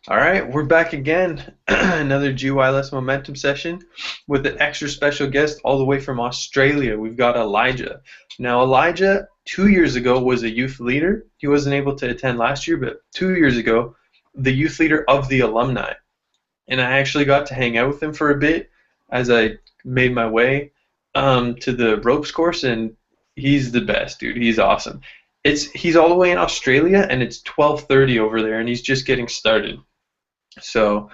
All right, we're back again. Another GYLS momentum session with an extra special guest all the way from Australia. We've got Elijah. Now, Elijah, 2 years ago, was a youth leader. He wasn't able to attend last year, but 2 years ago, the youth leader of the alumni. And I actually got to hang out with him for a bit as I made my way to the ropes course, and he's the best, dude. He's awesome. He's all the way in Australia, and it's 12:30 over there, and he's just getting started. So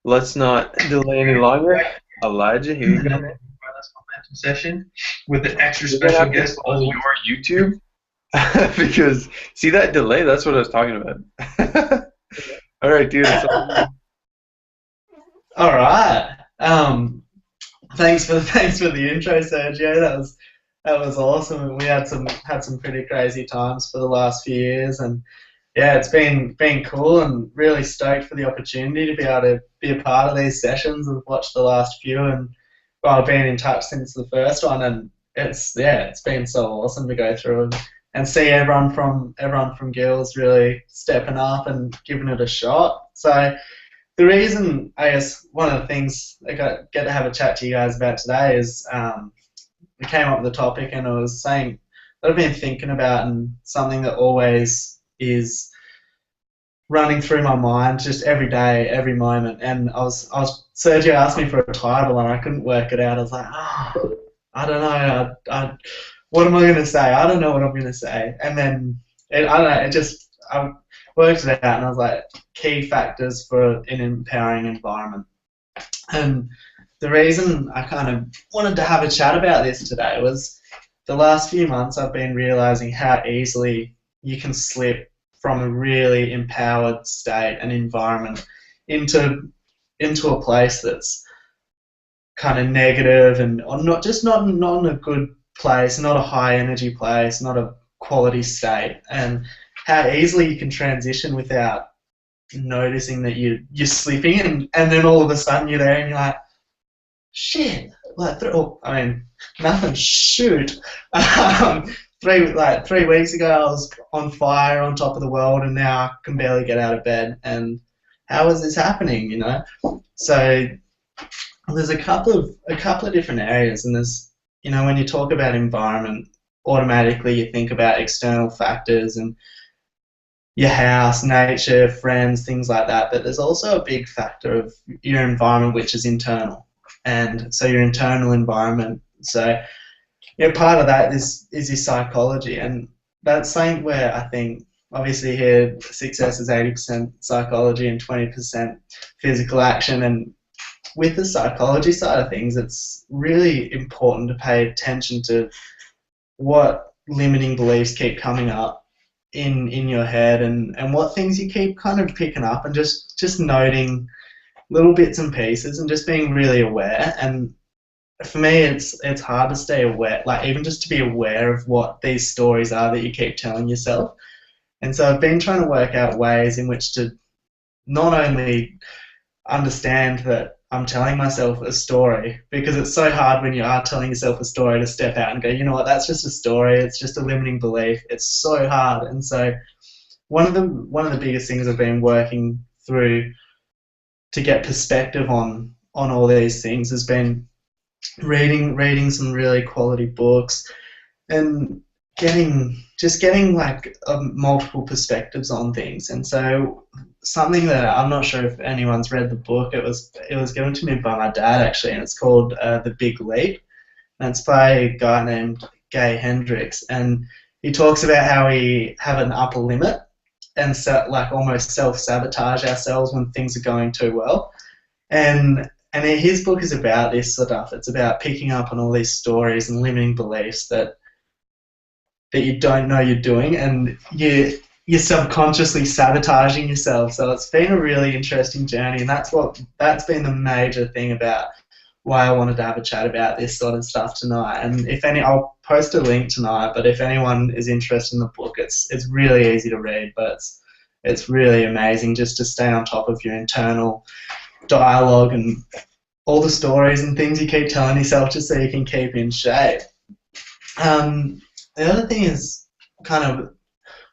let's not delay any longer. Elijah, here you go. Momentum session with an extra special guest on your YouTube. Because see that delay? That's what I was talking about. All right, dude. All right. Thanks for the intro, Sergio. That was awesome. We had some pretty crazy times for the last few years, and yeah, it's been cool and really stoked for the opportunity to be able to be a part of these sessions and watch the last few. And well, I've been in touch since the first one, and it's been so awesome to go through and see everyone from GYLS really stepping up and giving it a shot. So the reason, I guess, one of the things I get to have a chat to you guys about today is we came up with the topic, and I was saying that I've been thinking about, and something that always is running through my mind just every day, every moment. And Sergio asked me for a title, and I couldn't work it out. I was like, oh, I don't know. What am I going to say? I don't know what I'm going to say. And then I don't know. I worked it out, and I was like, key factors for an empowering environment. And the reason I kind of wanted to have a chat about this today was the last few months I've been realizing how easily you can slip from a really empowered state and environment into a place that's kind of negative, and not in a good place, not a high energy place, not a quality state, and how easily you can transition without noticing that you're slipping, and then all of a sudden you're there and you're like, shit, like, nothing, shoot. 3 weeks ago I was on fire on top of the world, and now I can barely get out of bed, and how is this happening, you know? So there's a couple of different areas, and there's, you know, when you talk about environment, automatically you think about external factors and your house, nature, friends, things like that, but there's also a big factor of your environment, which is internal. And so your internal environment, so yeah, part of that is your psychology, and that's something where I think, obviously here, success is 80% psychology and 20% physical action, and with the psychology side of things, it's really important to pay attention to what limiting beliefs keep coming up in your head, and what things you keep kind of picking up, and just noting little bits and pieces and just being really aware. And for me, it's hard to stay aware, like even just to be aware of what these stories are that you keep telling yourself. And so I've been trying to work out ways in which to not only understand that I'm telling myself a story, because it's so hard when you are telling yourself a story to step out and go, you know what, that's just a story, it's just a limiting belief. It's so hard. And so one of the biggest things I've been working through to get perspective on all these things has been reading some really quality books, and getting like multiple perspectives on things. And so something that I'm not sure if anyone's read the book, it was given to me by my dad actually, and it's called The Big Leap, and it's by a guy named Gay Hendricks, and he talks about how we have an upper limit, and so, like, almost self-sabotage ourselves when things are going too well. And his book is about this sort of stuff. It's about picking up on all these stories and limiting beliefs that you don't know you're doing, and you're subconsciously sabotaging yourself. So it's been a really interesting journey, and that's been the major thing about why I wanted to have a chat about this sort of stuff tonight. And I'll post a link tonight, but if anyone is interested in the book, it's really easy to read, but it's really amazing just to stay on top of your internal dialogue and all the stories and things you keep telling yourself just so you can keep in shape. The other thing is kind of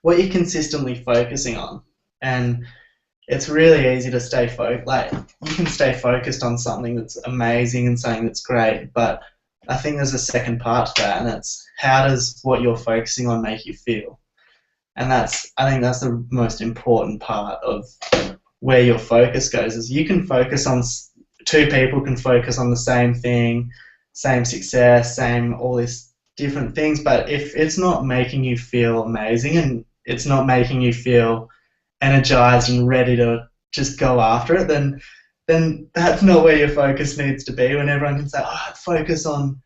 what you're consistently focusing on. And it's really easy to stay focused. Like, you can stay focused on something that's amazing and something that's great, but I think there's a second part to that, and it's how does what you're focusing on make you feel? And I think that's the most important part of where your focus goes. Is you can focus on, two people can focus on the same thing, same success, same all these different things, but if it's not making you feel amazing and it's not making you feel energized and ready to just go after it, then that's not where your focus needs to be. When everyone can say, oh, focus on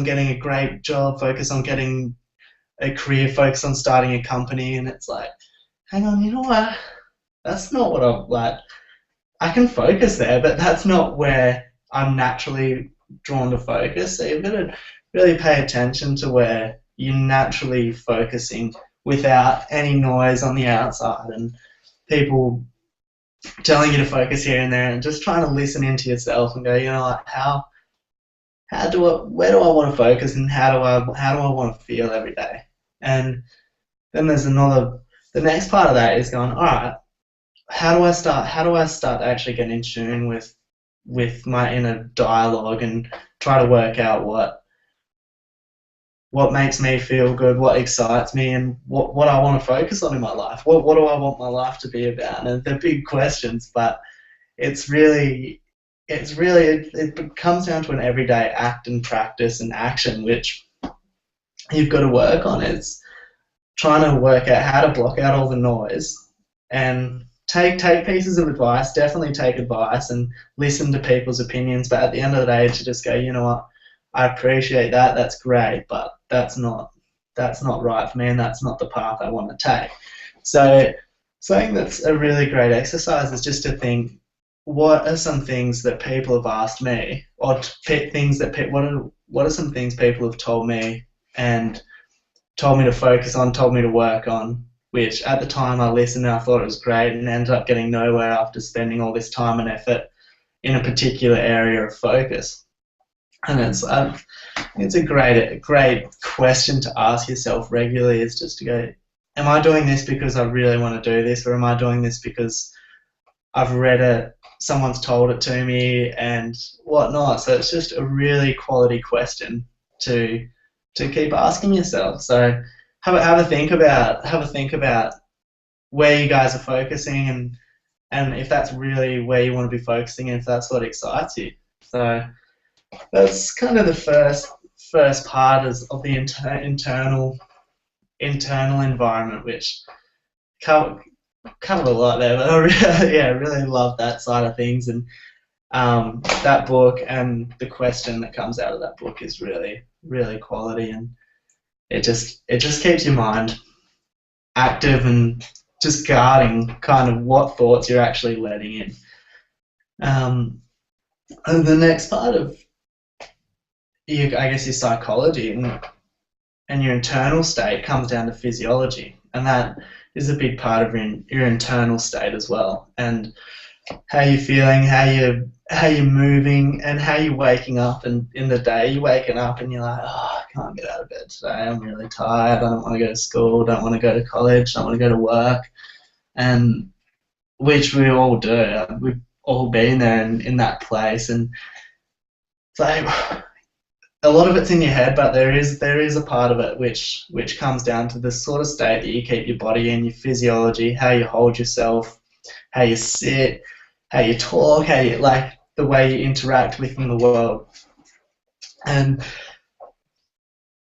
getting a great job, focus on getting a career, focus on starting a company, and it's like, hang on, you know what? That's not what I like. I can focus there, but that's not where I'm naturally drawn to focus. So you've got to really pay attention to where you're naturally focusing without any noise on the outside and people telling you to focus here and there, and just trying to listen into yourself and go, you know, like, where do I want to focus, and how do I want to feel every day? And then there's the next part of that is going, all right, how do I start to actually get in tune with my inner dialogue and try to work out what makes me feel good, what excites me, and what I want to focus on in my life. What do I want my life to be about? And they're big questions, but it comes down to an everyday act and practice and action, which you've got to work on. It's trying to work out how to block out all the noise and take pieces of advice, definitely take advice and listen to people's opinions, but at the end of the day to just go, you know what, I appreciate that, that's great, but that's not right for me, and that's not the path I want to take. So something that's a really great exercise is just to think, what are some things that people have asked me, or what are some things people have told me and told me to focus on, told me to work on, which at the time I listened and I thought it was great and ended up getting nowhere after spending all this time and effort in a particular area of focus. And it's a great question to ask yourself regularly, is just to go, am I doing this because I really want to do this, or am I doing this because I've read it, someone's told it to me, and whatnot? So it's just a really quality question to keep asking yourself. So have a think about where you guys are focusing, and if that's really where you want to be focusing, and if that's what excites you. So that's kind of the first part of the internal environment, which covered a lot there, but I really love that side of things, and that book and the question that comes out of that book is really, really quality, and it just keeps your mind active and just guarding kind of what thoughts you're actually letting in. And the next part of your psychology and your internal state comes down to physiology, and that is a big part of your internal state as well, and how you're feeling, how you're moving, and how you're waking up. And in the day, you're waking up and you're like, oh, I can't get out of bed today, I'm really tired, I don't want to go to school, don't want to go to college, don't want to go to work, and which we all do. We've all been there in that place, and so a lot of it's in your head, but there is a part of it which comes down to the sort of state that you keep your body in, your physiology, how you hold yourself, how you sit, how you talk, how you, like, the way you interact within the world. And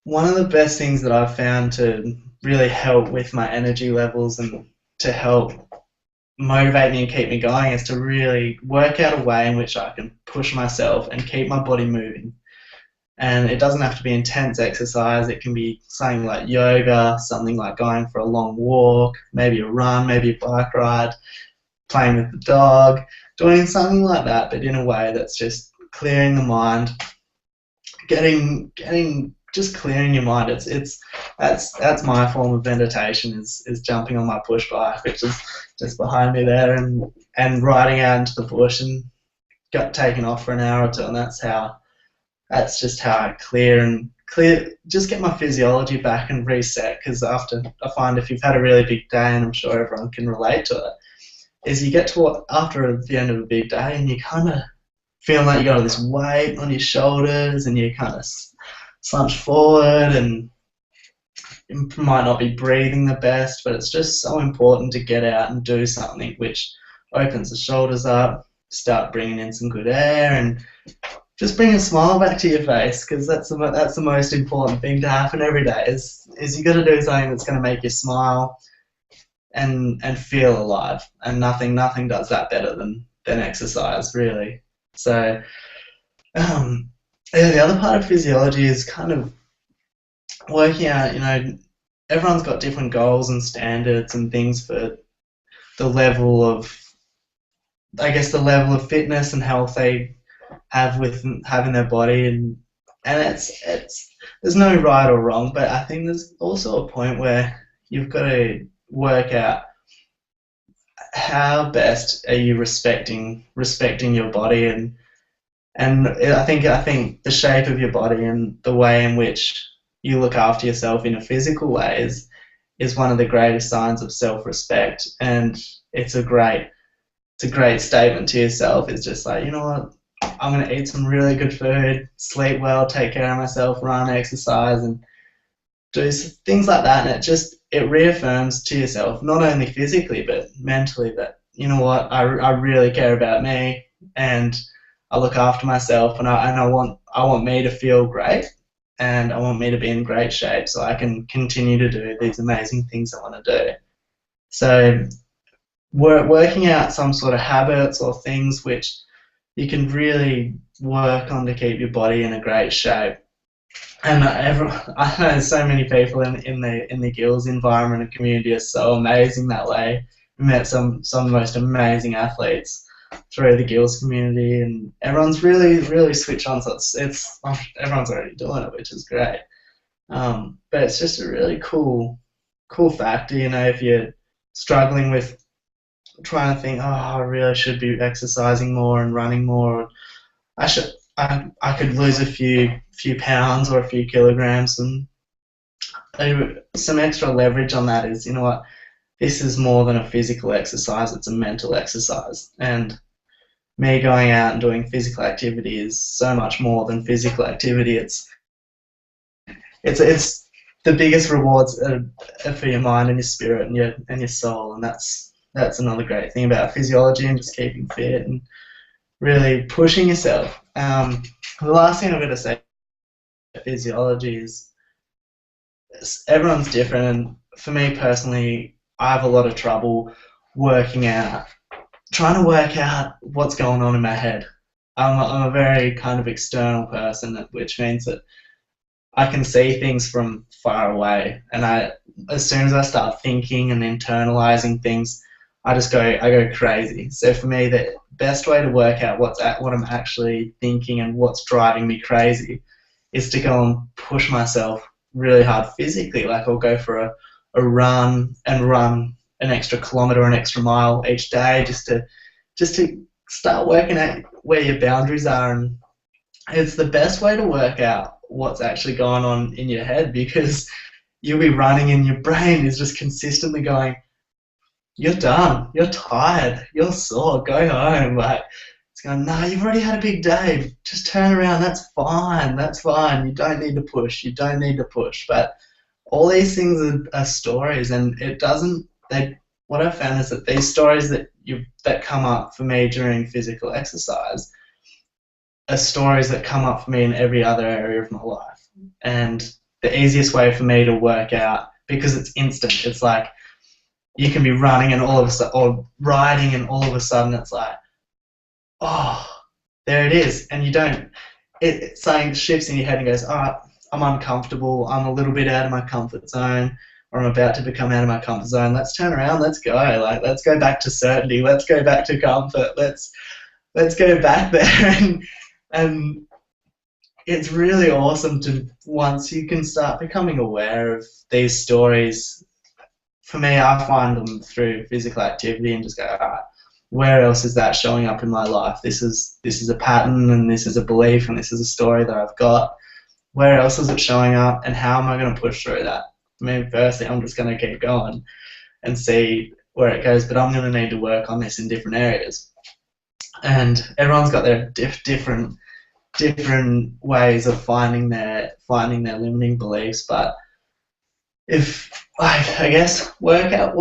one of the best things that I've found to really help with my energy levels and to help motivate me and keep me going is to really work out a way in which I can push myself and keep my body moving. And it doesn't have to be intense exercise. It can be something like yoga, something like going for a long walk, maybe a run, maybe a bike ride, playing with the dog, doing something like that, but in a way that's just clearing the mind, just clearing your mind. That's my form of meditation, is jumping on my push bike, which is just behind me there, and riding out into the bush and got taken off for an hour or two, and that's just how I clear, just get my physiology back and reset, because I find if you've had a really big day, and I'm sure everyone can relate to it, is you get to after the end of a big day and you kind of feeling like you got all this weight on your shoulders and you kind of slouch forward and you might not be breathing the best, but it's just so important to get out and do something which opens the shoulders up, start bringing in some good air, and just bring a smile back to your face, because that's the most important thing to happen every day. Is you got to do something that's going to make you smile and feel alive, and nothing does that better than exercise, really. So yeah, the other part of physiology is kind of working out, everyone's got different goals and standards and things for the level of, the level of fitness and health they have with having their body, and it's there's no right or wrong, but I think there's also a point where you've got to work out how best are you respecting your body, and I think the shape of your body and the way in which you look after yourself in a physical way is one of the greatest signs of self-respect, and it's a great statement to yourself. It's just like, you know what, I'm going to eat some really good food, sleep well, take care of myself, run, exercise, and do things like that, and it reaffirms to yourself, not only physically but mentally, that, you know what, I really care about me, and I look after myself, and I want me to feel great, and I want me to be in great shape so I can continue to do these amazing things I want to do. So working out some sort of habits or things which you can really work on to keep your body in a great shape. And I know so many people in the GYLS environment and community are so amazing that way. We met some of the most amazing athletes through the GYLS community, and everyone's really switched on. So it's everyone's already doing it, which is great. But it's just a really cool factor, if you're struggling with trying to think, oh, I really should be exercising more and running more. I could lose a few pounds or a few kilograms, and some extra leverage on that is, you know what, this is more than a physical exercise, it's a mental exercise. And me going out and doing physical activity is so much more than physical activity. It's the biggest rewards are for your mind and your spirit and your soul, and that's another great thing about physiology and just keeping fit and really pushing yourself. The last thing I'm going to say about physiology is everyone's different, and for me personally, I have a lot of trouble trying to work out what's going on in my head. I'm a very kind of external person, which means that I can see things from far away, and as soon as I start thinking and internalizing things, I go crazy. So for me, the best way to work out what I'm actually thinking and what's driving me crazy is to go and push myself really hard physically. Like I'll go for a run and run an extra kilometre or an extra mile each day, just to start working out where your boundaries are. And it's the best way to work out what's actually going on in your head, because you'll be running and your brain is just consistently going, you're done, you're tired, you're sore, go home. Like, it's going, no, you've already had a big day, just turn around, that's fine, you don't need to push. But all these things are stories, and what I've found is that these stories that come up for me during physical exercise are stories that come up for me in every other area of my life. And the easiest way for me to work out, because it's instant, it's like you can be running and all of a sudden, or riding, and all of a sudden it's like, oh, there it is, and you don't. Something shifts in your head and goes, oh, I'm uncomfortable, I'm a little bit out of my comfort zone, or I'm about to become out of my comfort zone. Let's turn around, let's go. Like, let's go back to certainty, let's go back to comfort, let's go back there. And it's really awesome to, once you can start becoming aware of these stories. For me, I find them through physical activity and just go, all right, where else is that showing up in my life? This is a pattern, and this is a belief, and this is a story that I've got. Where else is it showing up, and how am I going to push through that? I mean, firstly, I'm just going to keep going and see where it goes, but I'm going to need to work on this in different areas. And everyone's got their different ways of finding their limiting beliefs. But if, like, I guess, work out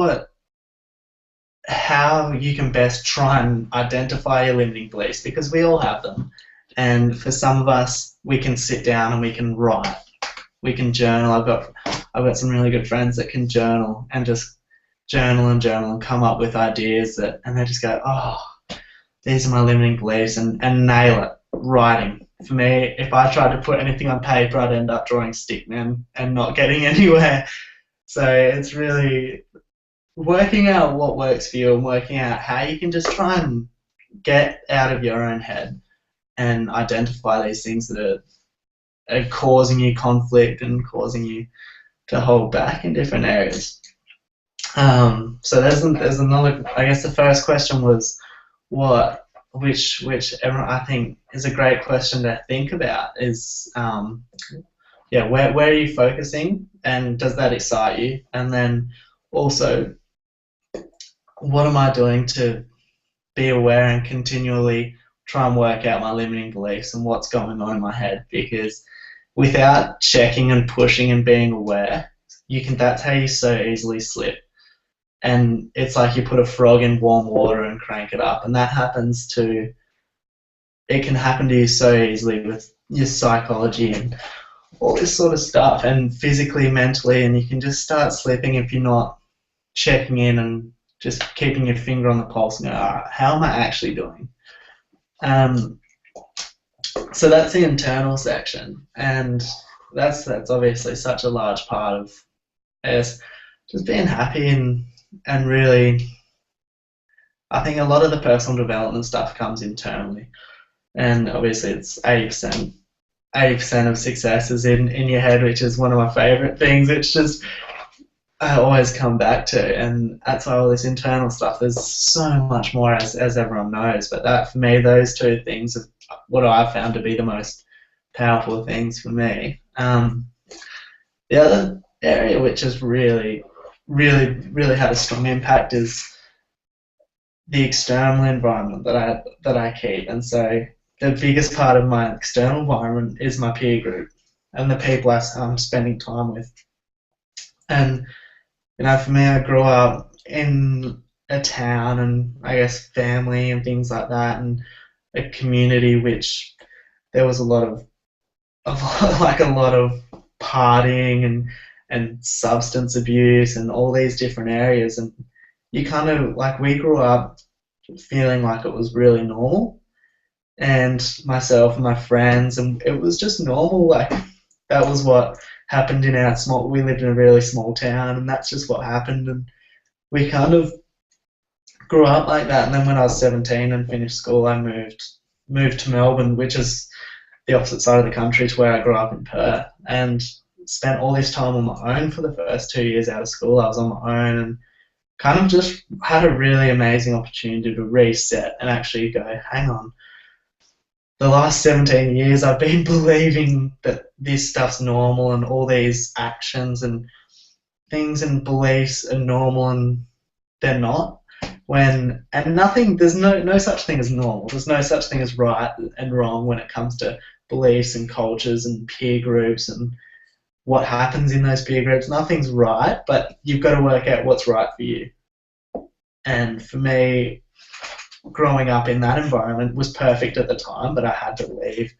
how you can best try and identify your limiting beliefs, because we all have them. And for some of us, we can sit down and we can write, we can journal. I've got some really good friends that can journal and just journal and come up with ideas and they just go, oh, these are my limiting beliefs, and nail it. Writing. For me, if I tried to put anything on paper, I'd end up drawing stickmen and not getting anywhere. So it's really working out what works for you and working out how you can just try and get out of your own head and identify these things that are causing you conflict and causing you to hold back in different areas. So there's another. I guess the first question was which everyone, I think, is a great question to think about. Is where are you focusing, and does that excite you? And then also, what am I doing to be aware and continually try and work out my limiting beliefs and what's going on in my head? Because without checking and pushing and being aware, that's how you so easily slip. And it's like you put a frog in warm water and crank it up, and it can happen to you so easily with your psychology and all this sort of stuff, and physically, mentally, and you can just start slipping if you're not checking in and just keeping your finger on the pulse and go, all right, how am I actually doing? So that's the internal section, and that's obviously such a large part of, I guess, just being happy and really, I think a lot of the personal development stuff comes internally, and obviously it's 80% of success is in your head, which is one of my favorite things. It's just I always come back to, and that's why all this internal stuff, there's so much more, as everyone knows, but that, for me, those two things are what I've found to be the most powerful things for me. The other area which has really had a strong impact is the external environment that I keep. And so the biggest part of my external environment is my peer group and the people I'm spending time with. And for me, I grew up in a town and, I guess, family and things like that, and a community which there was a lot of partying and substance abuse and all these different areas, and you kind of, we grew up feeling like it was really normal, and myself and my friends, and it was just normal, that was what happened in our we lived in a really small town, and that's just what happened, and we kind of grew up like that. And then when I was 17 and finished school, I moved to Melbourne, which is the opposite side of the country to where I grew up in Perth, and spent all this time on my own for the first 2 years out of school. I was on my own and kind of just had a really amazing opportunity to reset and actually go, hang on, the last 17 years I've been believing that this stuff's normal and all these actions and things and beliefs are normal, and they're not. There's no such thing as normal. There's no such thing as right and wrong when it comes to beliefs and cultures and peer groups and what happens in those peer groups. Nothing's right, but you've got to work out what's right for you. And for me, growing up in that environment was perfect at the time, but I had to leave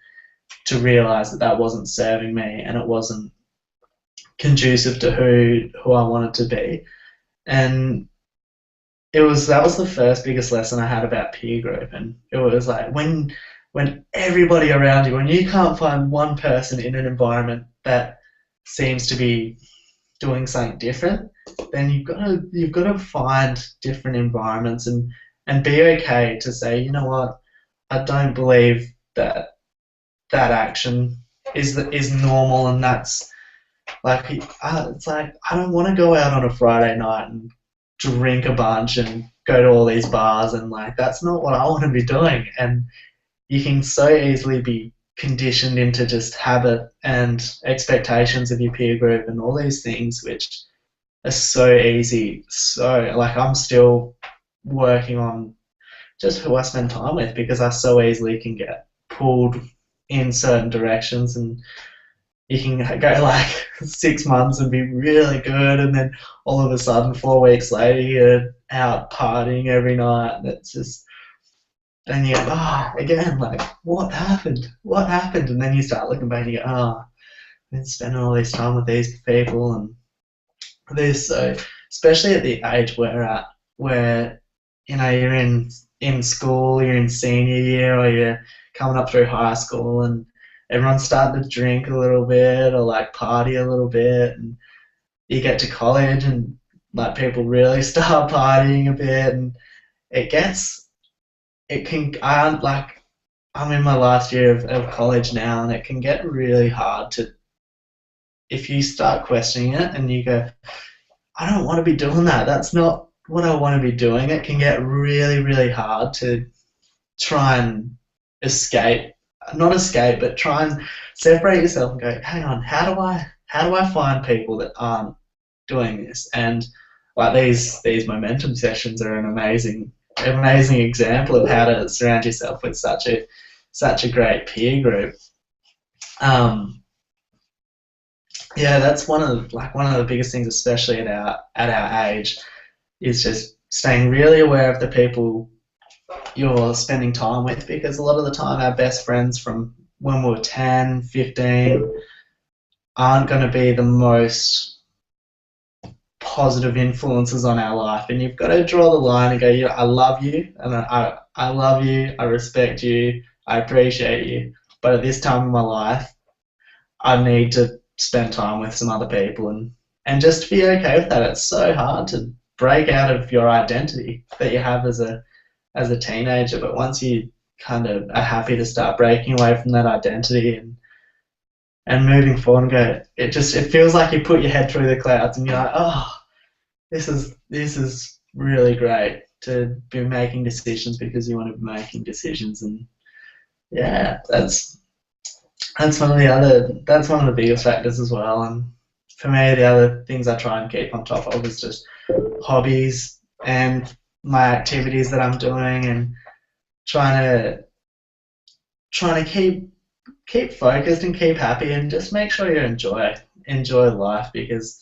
to realise that wasn't serving me and it wasn't conducive to who I wanted to be. And that was the first biggest lesson I had about peer group. And it was like when everybody around you, when you can't find one person in an environment that seems to be doing something different, then you've got to find different environments and be okay to say, you know what, I don't believe that action is normal, and that's it's like I don't want to go out on a Friday night and drink a bunch and go to all these bars, and that's not what I want to be doing. And you can so easily be conditioned into just habit and expectations of your peer group and all these things which are so easy. So like I'm still working on just who I spend time with, because I so easily can get pulled in certain directions, and you can go like 6 months and be really good, and then all of a sudden 4 weeks later you're out partying every night, and it's just, and you go, again, like, what happened? What happened? And then you start looking back and you go, I've been spending all this time with these people and this. So, especially at the age we're at, where, you're in school, you're in senior year, or you're coming up through high school, and everyone's starting to drink a little bit or like party a little bit, and you get to college and like people really start partying a bit, and it gets, it can, I'm in my last year of college now, and it can get really hard to, if you start questioning it and you go, I don't want to be doing that, that's not what I want to be doing, it can get really, really hard to try and not escape, but try and separate yourself and go, hang on, how do I find people that aren't doing this? And like these momentum sessions are an amazing example of how to surround yourself with such a great peer group. Yeah, that's one of the biggest things, especially at our age, is just staying really aware of the people you're spending time with, because a lot of the time our best friends from when we were 10, 15 aren't going to be the most positive influences on our life, and you've got to draw the line and go, I love you, and I love you, I respect you, I appreciate you, but at this time in my life I need to spend time with some other people, and just be okay with that. It's so hard to break out of your identity that you have as a teenager, but once you kind of are happy to start breaking away from that identity and moving forward and go, it feels like you put your head through the clouds and you're like, this is really great to be making decisions because you want to be making decisions. And yeah, that's one of the biggest factors as well. And for me, the other things I try and keep on top of is just hobbies and my activities that I'm doing, and trying to keep focused and keep happy, and just make sure you enjoy life, because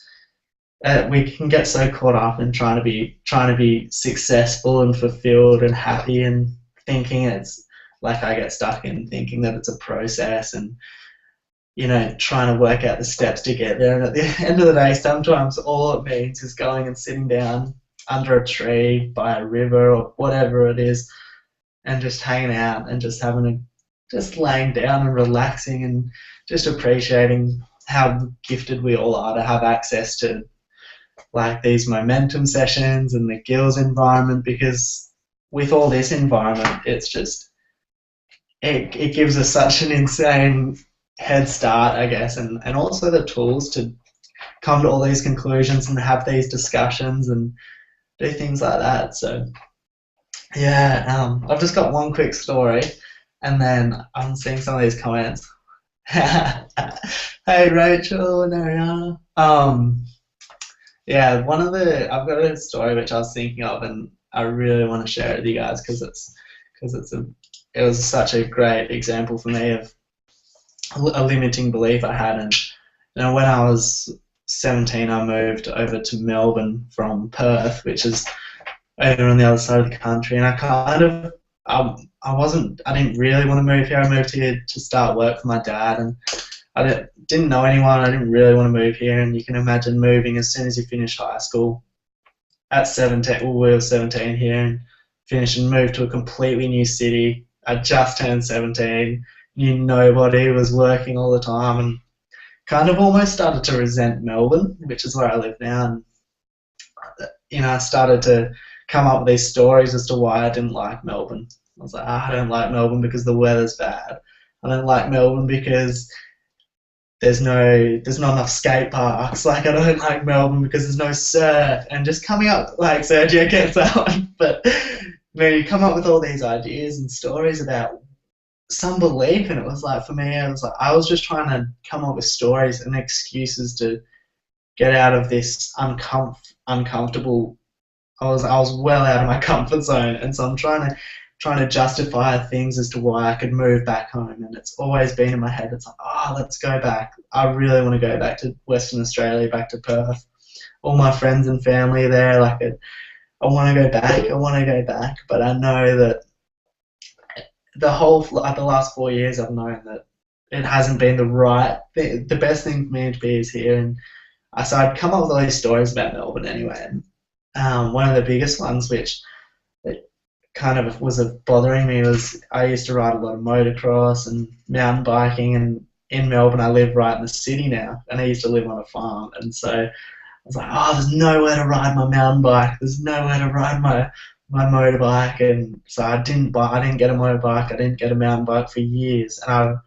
we can get so caught up in trying to be successful and fulfilled and happy, and thinking it's like, I get stuck in thinking that it's a process, and trying to work out the steps to get there. And at the end of the day, sometimes all it means is going and sitting down under a tree by a river or whatever it is, and just hanging out and just laying down and relaxing, and just appreciating how gifted we all are to have access to like these momentum sessions and the GYLS environment, because with all this environment, it's just it gives us such an insane head start, I guess, and also the tools to come to all these conclusions and have these discussions and do things like that. So yeah, I've just got one quick story, and then I'm seeing some of these comments. Hey Rachel and Ariana. Yeah, I've got a story which I was thinking of, and I really want to share it with you guys, because it was such a great example for me of a limiting belief I had. And when I was 17, I moved over to Melbourne from Perth, which is over on the other side of the country, and I didn't really want to move here. I moved here to start work for my dad, and I didn't know anyone. I didn't really want to move here, and you can imagine moving as soon as you finish high school. At 17, well, we were 17 here, and finished and moved to a completely new city. I just turned 17, knew nobody, was working all the time, and kind of almost started to resent Melbourne, which is where I live now. And I started to come up with these stories as to why I didn't like Melbourne. I was like, I don't like Melbourne because the weather's bad. I don't like Melbourne because there's not enough skate parks. Like, I don't like Melbourne because there's no surf. And just coming up, like, Sergio gets that one. But you come up with all these ideas and stories about some belief, and it was like, for me, I was just trying to come up with stories and excuses to get out of this uncomfortable. I was well out of my comfort zone, and so I'm trying to justify things as to why I could move back home, and it's always been in my head. It's like, oh, let's go back. I really want to go back to Western Australia, back to Perth. All my friends and family are there. Like, I want to go back. I want to go back, but I know that the last 4 years, I've known that it hasn't been the best thing for me to be is here. And so I'd come up with all these stories about Melbourne anyway. And one of the biggest ones, which it kind of was bothering me, was I used to ride a lot of motocross and mountain biking. And in Melbourne, I live right in the city now, and I used to live on a farm. And so I was like, oh, there's nowhere to ride my mountain bike. There's nowhere to ride my motorbike. And so I didn't get a motorbike. I didn't get a mountain bike for years. And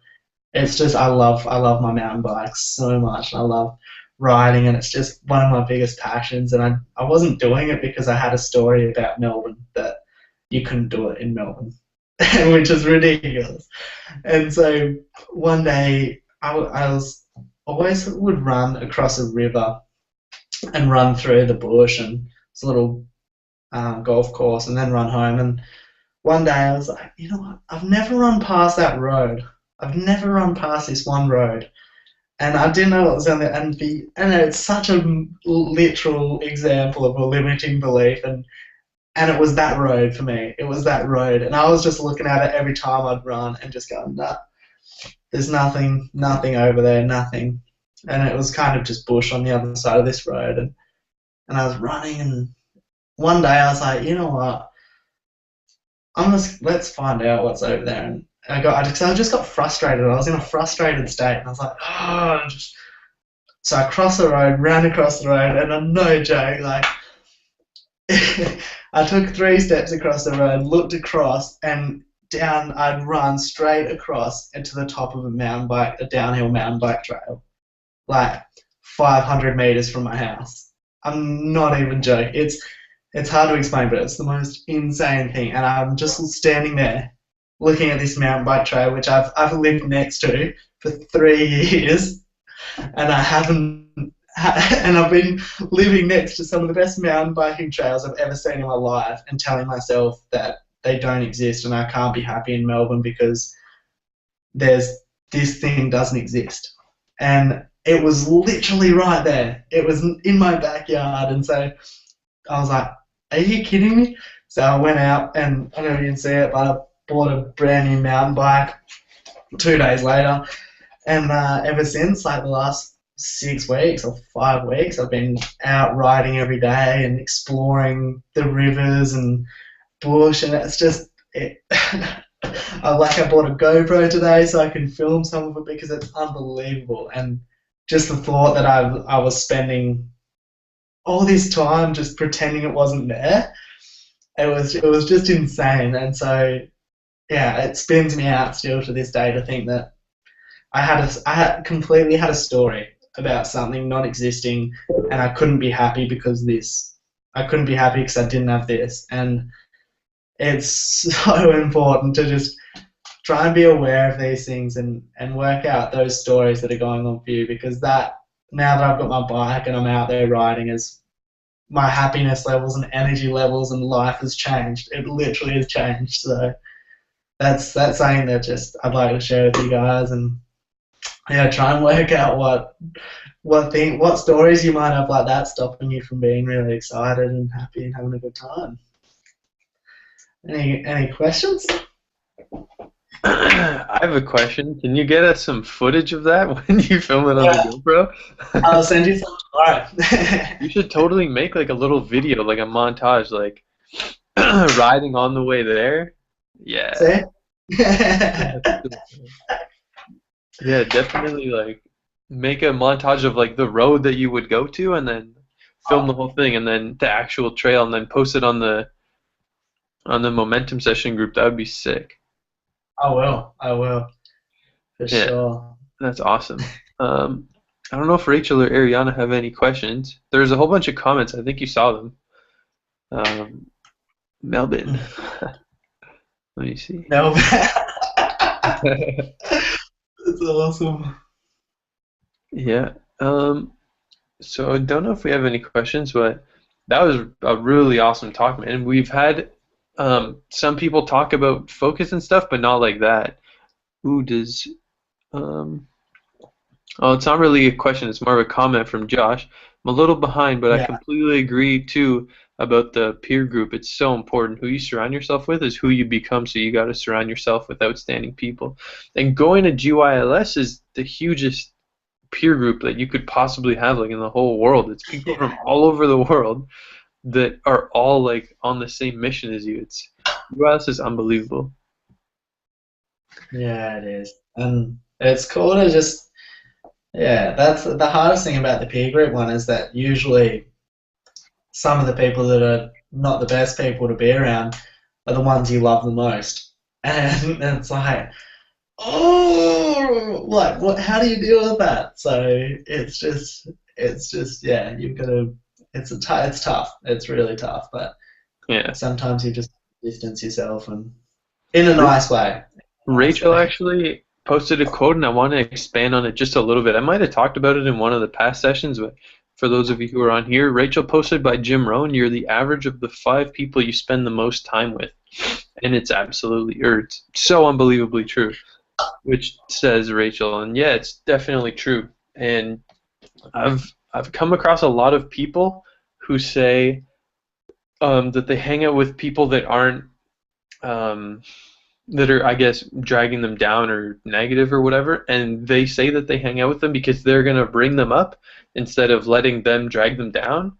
it's just, I love my mountain bikes so much. I love riding, and it's just one of my biggest passions. And I wasn't doing it because I had a story about Melbourne that you couldn't do it in Melbourne, which is ridiculous. And so one day I was always would run across a river and run through the bush, and it's a little golf course, and then run home. And one day I was like, you know what? I've never run past that road. I've never run past this one road. And I didn't know what was on there. And it's such a literal example of a limiting belief. And it was that road for me. It was that road. And I was just looking at it every time I'd run and just going, nah, there's nothing over there, nothing. And it was kind of just bush on the other side of this road. And I was running, and one day I was like, you know what? Let's find out what's over there. And I just got frustrated. I was in a frustrated state, and I was like, oh, so I crossed the road, ran across the road, and I'm no joke, like, I took 3 steps across the road, looked across, and down, I'd run straight across into the top of a downhill mountain bike trail, like 500 meters from my house. I'm not even joking. It's hard to explain, but it's the most insane thing. And I'm just standing there looking at this mountain bike trail, which I've lived next to for 3 years, and I've been living next to some of the best mountain biking trails I've ever seen in my life, and telling myself that they don't exist, and I can't be happy in Melbourne because this thing doesn't exist. And it was literally right there. It was in my backyard, and so I was like, are you kidding me? So I went out, and I don't know if you can see it, but I bought a brand new mountain bike 2 days later. And ever since, like the last 6 weeks or 5 weeks, I've been out riding every day and exploring the rivers and bush, and it's just, I bought a GoPro today so I can film some of it because it's unbelievable. And just the thought that I was spending all this time just pretending it wasn't there, it was just insane. And so yeah, it spins me out still to this day to think that I completely had a story about something not existing, and I couldn't be happy because this. I couldn't be happy because I didn't have this. And it's so important to just try and be aware of these things and work out those stories that are going on for you, because that, now that I've got my bike and I'm out there riding, is my happiness levels and energy levels and life has changed. It literally has changed. So that's something that just I'd like to share with you guys, and yeah, try and work out what stories you might have like that stopping you from being really excited and happy and having a good time. Any questions? I have a question. Can you get us some footage of that when you film it on the GoPro? I'll send you some tomorrow. You should totally make like a little video, like a montage, like riding on the way there. Yeah. See? Yeah, definitely like make a montage of like the road that you would go to, and then film the whole thing, and then the actual trail, and then post it on the momentum session group. That would be sick. I will. For sure. That's awesome. I don't know if Rachel or Ariana have any questions. There's a whole bunch of comments. I think you saw them. Melbourne. Let me see. Melbourne. That's awesome. Yeah. So I don't know if we have any questions, but that was a really awesome talk, man. We've had some people talk about focus and stuff, but not like that. Ooh, does um, oh, it's not really a question. It's more of a comment from Josh. I'm a little behind, but I Yeah, completely agree too about the peer group. It's so important. Who you surround yourself with is who you become. So you got to surround yourself with outstanding people. And going to GYLS is the hugest peer group that you could possibly have, like in the whole world. It's people from yeah, all over the world that are all like on the same mission as you. It's GYLS is unbelievable. yeah, it is. And it's cool to just, yeah, that's the hardest thing about the peer group one is that usually some of the people that are not the best people to be around are the ones you love the most. And it's like, oh, like, what, how do you deal with that? So it's just, yeah, you've got to, it's tough. It's really tough, but Yeah. sometimes you just distance yourself and in a nice way. Nice Rachel way. actually posted a quote, and I want to expand on it just a little bit. I might have talked about it in one of the past sessions, but for those of you who are on here, Rachel posted by Jim Rohn, you're the average of the 5 people you spend the most time with. And it's absolutely, or it's so unbelievably true, which says Rachel. And yeah, it's definitely true. And I've come across a lot of people who say that they hang out with people that aren't um, that are, I guess, dragging them down or negative or whatever, and they say that they hang out with them because they're gonna bring them up instead of letting them drag them down.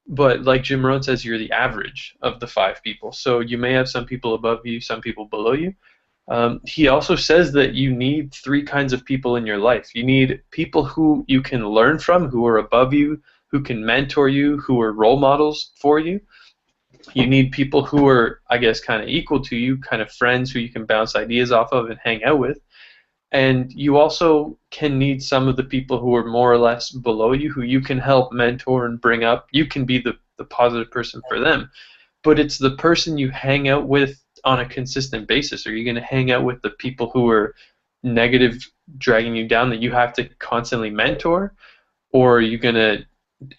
But like Jim Rohn says, you're the average of the 5 people. So you may have some people above you, some people below you. He also says that you need 3 kinds of people in your life. You need people who you can learn from, who are above you, who can mentor you, who are role models for you. You need people who are, I guess, kind of equal to you, kind of friends who you can bounce ideas off of and hang out with. And you also can need some of the people who are more or less below you, who you can help mentor and bring up. You can be the positive person for them. But it's the person you hang out with on a consistent basis. Are you going to hang out with the people who are negative, dragging you down, that you have to constantly mentor? Or are you going to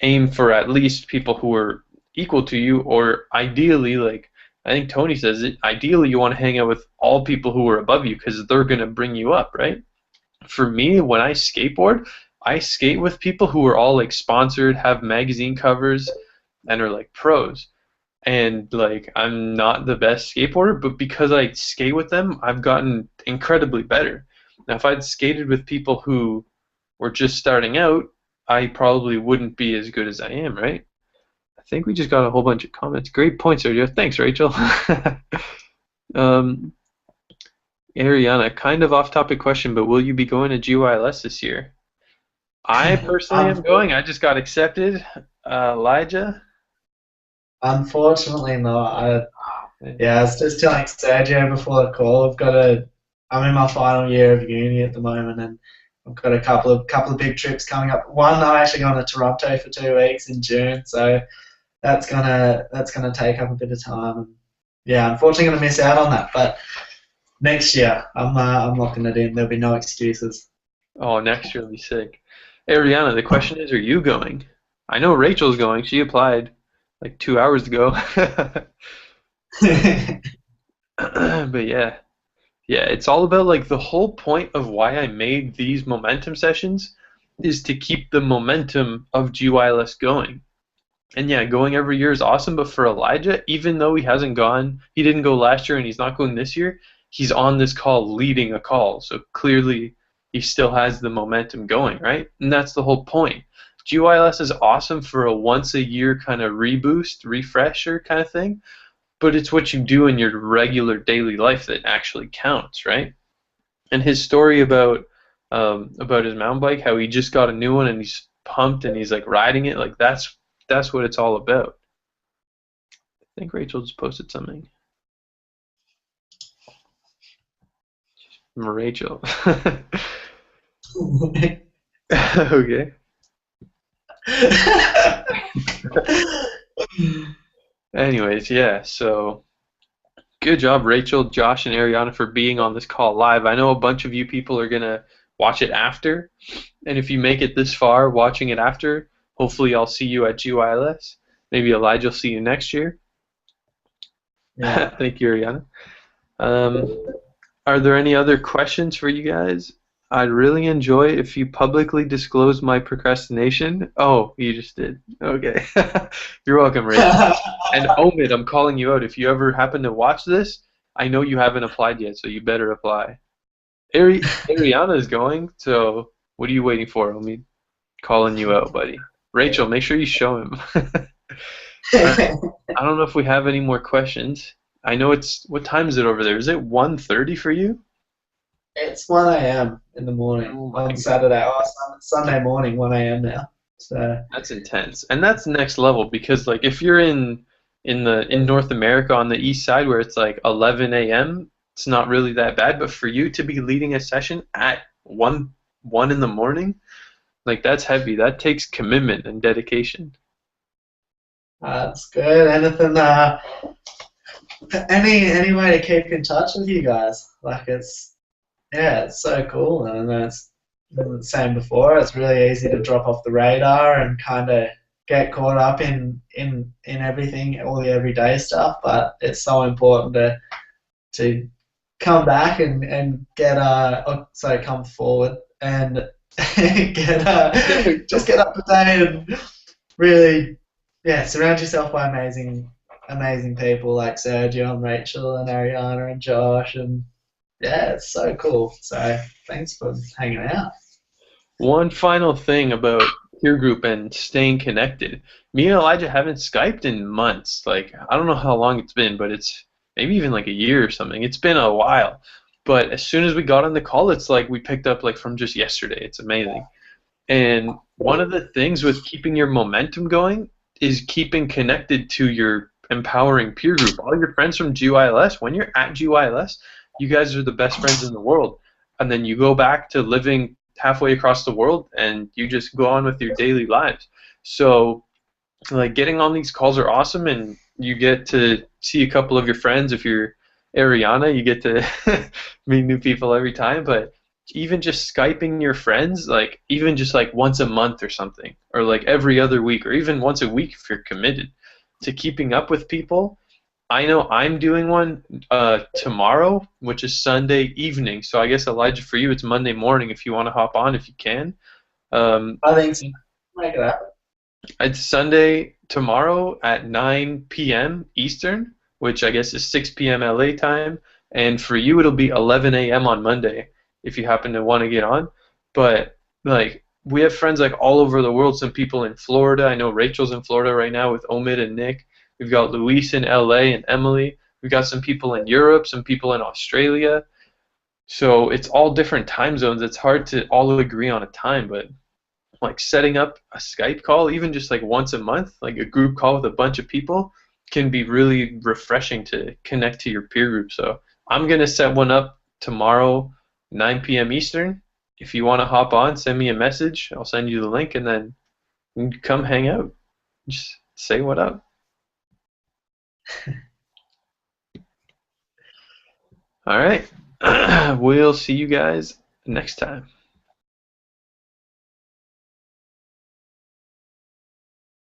aim for at least people who are equal to you, or ideally, like I think Tony says it, ideally you want to hang out with all people who are above you because they're going to bring you up, right? For me, when I skateboard, I skate with people who are all like sponsored, have magazine covers, and are like pros. And like I'm not the best skateboarder, but because I skate with them, I've gotten incredibly better. Now, if I'd skated with people who were just starting out, I probably wouldn't be as good as I am, right? I think we just got a whole bunch of comments. Great points, Sergio. Thanks, Rachel. um, Ariana, kind of off-topic question, but will you be going to GYLS this year? I personally am Unfor- going. I just got accepted. Elijah? Unfortunately not. Man. Yeah, I was just telling Sergio before the call. I'm in my final year of uni at the moment, and I've got a couple of big trips coming up. One, I'm actually going to Toronto for 2 weeks in June, so that's gonna take up a bit of time. And yeah, unfortunately, gonna miss out on that. But next year, I'm locking it in. There'll be no excuses. Oh, next year will be sick. Ariana, the question is, are you going? I know Rachel's going. She applied like 2 hours ago. But yeah. Yeah, it's all about like the whole point of why I made these momentum sessions is to keep the momentum of GYLS going. And yeah, going every year is awesome, but for Elijah, even though he hasn't gone, he didn't go last year and he's not going this year, he's on this call leading a call. So clearly he still has the momentum going, right? And that's the whole point. GYLS is awesome for a once a year kind of reboost, refresher kind of thing, but it's what you do in your regular daily life that actually counts, right? And his story about his mountain bike, how he just got a new one and he's pumped and he's like riding it, like that's what it's all about. I think Rachel just posted something. Rachel. Okay. Anyways, yeah. So good job, Rachel, Josh, and Ariana for being on this call live. I know a bunch of you people are gonna watch it after, and if you make it this far watching it after, hopefully I'll see you at GYLS. Maybe Elijah will see you next year. Yeah. Thank you, Ariana. Are there any other questions for you guys? I'd really enjoy if you publicly disclose my procrastination. Oh, you just did. Okay. You're welcome, Rachel. And Omid, I'm calling you out. If you ever happen to watch this, I know you haven't applied yet, so you better apply. Ariana is going, so what are you waiting for, Omid? Calling you out, buddy. Rachel, make sure you show him. Alright. I don't know if we have any more questions. I know it's, what time is it over there? Is it 1:30 for you? It's 1 a.m. in the morning Oh my on God. Saturday. Oh, Sunday morning, 1 a.m. now. So That's intense. And that's next level because like if you're in North America on the east side where it's like 11 a.m., it's not really that bad, but for you to be leading a session at 1 in the morning, like that's heavy. That takes commitment and dedication. that's good. Anything? Any way to keep in touch with you guys? Like it's so cool, and it's the same before. It's really easy to drop off the radar and kind of get caught up in everything, all the everyday stuff. But it's so important to come back and get come forward and get just get up to date and really surround yourself by amazing people like Sergio and Rachel and Ariana and Josh, and it's so cool. So thanks for hanging out. One final thing about peer group and staying connected. Me and Elijah haven't Skyped in months. Like, I don't know how long it's been, but it's maybe even like a year or something. It's been a while. But as soon as we got on the call, it's like we picked up like from just yesterday. It's amazing. And one of the things with keeping your momentum going is keeping connected to your empowering peer group. All your friends from GYLS, when you're at GYLS, you guys are the best friends in the world. And then you go back to living halfway across the world and you just go on with your daily lives. So like getting on these calls are awesome, and you get to see a couple of your friends. If you're Ariana, you get to meet new people every time. But even just Skyping your friends, like even just like once a month or something, or like every other week, or even once a week if you're committed to keeping up with people. I know I'm doing one tomorrow, which is Sunday evening. So I guess Elijah, for you, it's Monday morning if you want to hop on if you can. I think so. Make it happen. It's Sunday tomorrow at 9 p.m. Eastern, which I guess is 6 p.m. LA time. And for you, it'll be 11 a.m. on Monday if you happen to want to get on. But like we have friends like all over the world. Some people in Florida. I know Rachel's in Florida right now with Omid and Nick. We've got Luis in LA and Emily. We've got some people in Europe, some people in Australia. So it's all different time zones. It's hard to all agree on a time, but like setting up a Skype call, even just like once a month, like a group call with a bunch of people, can be really refreshing to connect to your peer group. So I'm going to set one up tomorrow, 9 p.m. Eastern. If you want to hop on, send me a message. I'll send you the link, and then you can come hang out. Just say what up. All right. We'll see you guys next time.